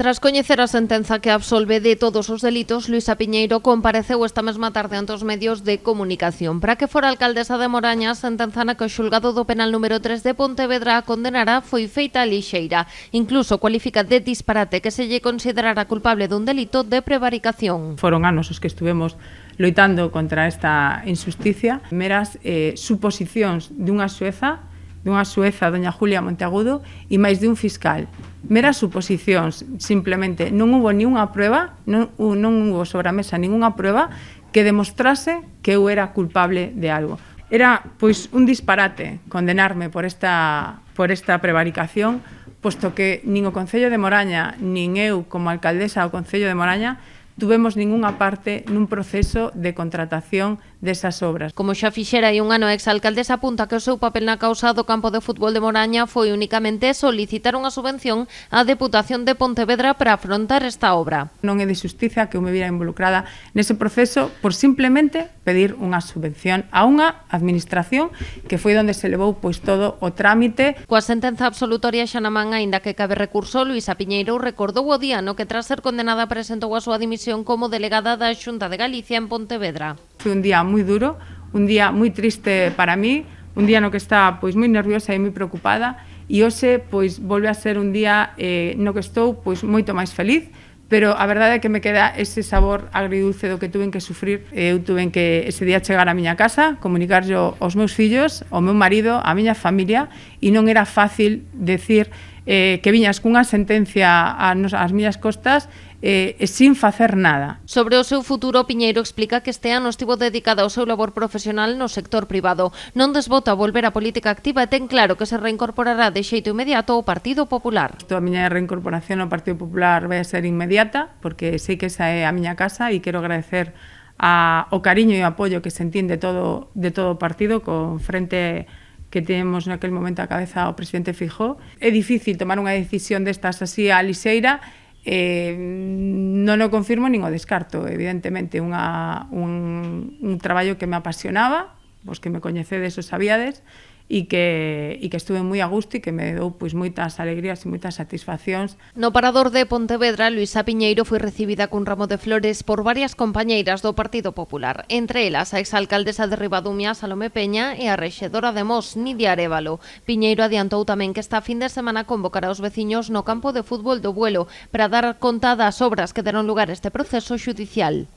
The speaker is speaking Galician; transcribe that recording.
Tras coñecer a sentenza que absolve de todos os delitos, Luisa Piñeiro compareceu esta mesma tarde ante os medios de comunicación. Para que fora alcaldesa de Moraña, a sentenza na que o xulgado do penal número 3 de Pontevedra a condenará foi feita lixeira. Incluso cualifica de disparate que se lle considerara culpable dun delito de prevaricación. Foron anos os que estuvemos loitando contra esta injusticia, meras suposicións dunha xueza, doña Julia Monteagudo, e máis de un fiscal. Meras suposicións, simplemente non hubo ninguna prueba, non hubo sobre a mesa ninguna prueba que demostrase que eu era culpable de algo. Era, pois, un disparate condenarme por esta prevaricación, posto que nin o Concello de Moraña, nin eu como alcaldesa do Concello de Moraña, tuvemos ningunha parte nun proceso de contratación desas obras. Como xa fixera hai un ano, a exalcaldesa apunta que o seu papel na causa do campo de fútbol de Moraña foi únicamente solicitar unha subvención á Deputación de Pontevedra para afrontar esta obra. Non é de xustiza que eu me vira involucrada nese proceso por simplemente pedir unha subvención a unha administración que foi onde se levou pois todo o trámite. Coa sentenza absolutoria xa na man, aínda que cabe recurso, Luisa Piñeiro recordou o día no que tras ser condenada presentou a súa dimisión como delegada da Xunta de Galicia en Pontevedra. Foi un día moi duro, un día moi triste para mí, un día no que estaba pois moi nerviosa e moi preocupada, e hoxe pois volve a ser un día no que estou pois moito máis feliz, pero a verdade é que me queda ese sabor agridulce do que tuven que sufrir. Eu tuven que ese día chegar á miña casa, comunicarlle aos meus fillos, ao meu marido, á miña familia, e non era fácil decir que viñas cunha sentencia ás miñas costas sin facer nada. Sobre o seu futuro, Piñeiro explica que este ano estivo dedicada ao seu labor profesional no sector privado. Non desbota volver á política activa e ten claro que se reincorporará de xeito inmediato ao Partido Popular. A miña reincorporación ao Partido Popular vai a ser inmediata, porque sei que esa é a miña casa e quero agradecer o cariño e o apoio que sentín de todo o partido con frente que temos naquele momento a cabeza o presidente Feijóo. É difícil tomar unha decisión destas así a lixeira, non o confirmo nin o descarto, evidentemente un traballo que me apasionaba, vos que me coñecedes o sabíades, e que estuve moi a gusto e que me deu pois moitas alegrías e moitas satisfaccións. No Parador de Pontevedra, Luisa Piñeiro foi recibida cun ramo de flores por varias compañeiras do Partido Popular, entre elas a exalcaldesa de Ribadumia, Salome Peña, e a rexedora de Mos, Nidia Arévalo. Piñeiro adiantou tamén que esta fin de semana convocará os veciños no campo de fútbol do Buelo para dar conta das obras que deron lugar a este proceso xudicial.